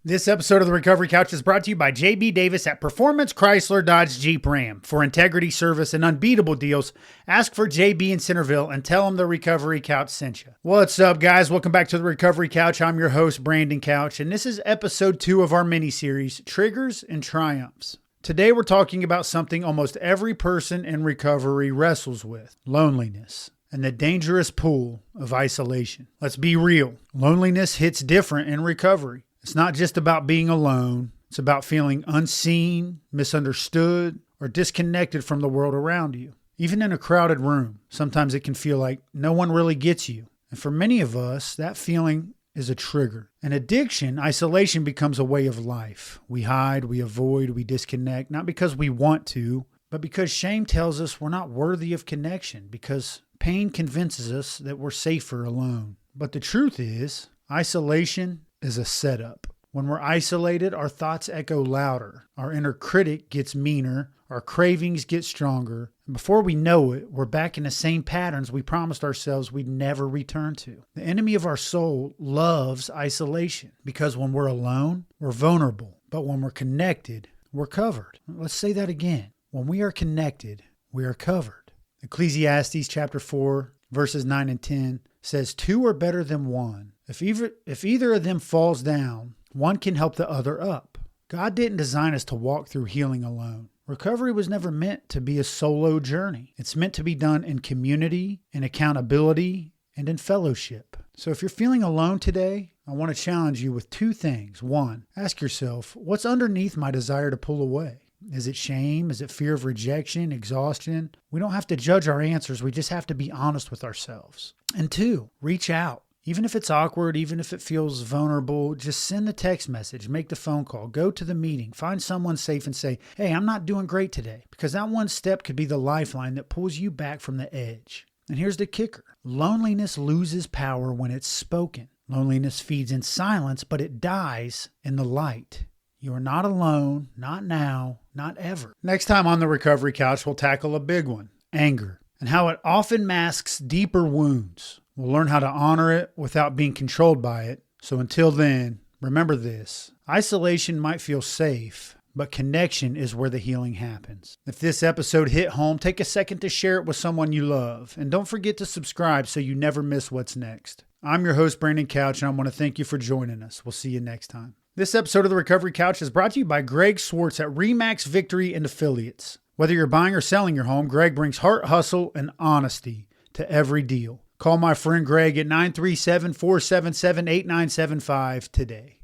This episode of the Recovery Couch is brought to you by JB Davis at Performance Chrysler Dodge Jeep Ram. For integrity, service, and unbeatable deals, ask for JB in Centerville and tell them the Recovery Couch sent you. What's up, guys? Welcome back to the Recovery Couch. I'm your host, Brandon Couch, and this is episode 2 of our mini-series, Triggers and Triumphs. Today, we're talking about something almost every person in recovery wrestles with: loneliness and the dangerous pull of isolation. Let's be real. Loneliness hits different in recovery. It's not just about being alone. It's about feeling unseen, misunderstood, or disconnected from the world around you. Even in a crowded room, sometimes it can feel like no one really gets you. And for many of us, that feeling is a trigger. In addiction, isolation becomes a way of life. We hide, we avoid, we disconnect, not because we want to, but because shame tells us we're not worthy of connection, because pain convinces us that we're safer alone. But the truth is, isolation is a setup. When we're isolated, our thoughts echo louder. Our inner critic gets meaner. Our cravings get stronger. And before we know it, we're back in the same patterns we promised ourselves we'd never return to. The enemy of our soul loves isolation because when we're alone, we're vulnerable. But when we're connected, we're covered. Let's say that again. When we are connected, we are covered. Ecclesiastes chapter 4, verses 9 and 10 says, "Two are better than one. If either of them falls down, one can help the other up." God didn't design us to walk through healing alone. Recovery was never meant to be a solo journey. It's meant to be done in community, in accountability, and in fellowship. So if you're feeling alone today, I want to challenge you with 2 things. 1, ask yourself, what's underneath my desire to pull away? Is it shame? Is it fear of rejection, exhaustion? We don't have to judge our answers. We just have to be honest with ourselves. And 2, reach out. Even if it's awkward, even if it feels vulnerable, just send the text message, make the phone call, go to the meeting, find someone safe and say, "Hey, I'm not doing great today." Because that one step could be the lifeline that pulls you back from the edge. And here's the kicker. Loneliness loses power when it's spoken. Loneliness feeds in silence, but it dies in the light. You are not alone, not now, not ever. Next time on the Recovery Couch, we'll tackle a big one: anger, and how it often masks deeper wounds. We'll learn how to honor it without being controlled by it. So until then, remember this: isolation might feel safe, but connection is where the healing happens. If this episode hit home, take a second to share it with someone you love. And don't forget to subscribe so you never miss what's next. I'm your host, Brandon Couch, and I want to thank you for joining us. We'll see you next time. This episode of the Recovery Couch is brought to you by Greg Swartz at Remax Victory and Affiliates. Whether you're buying or selling your home, Greg brings heart, hustle, and honesty to every deal. Call my friend Greg at 937-477-8975 today.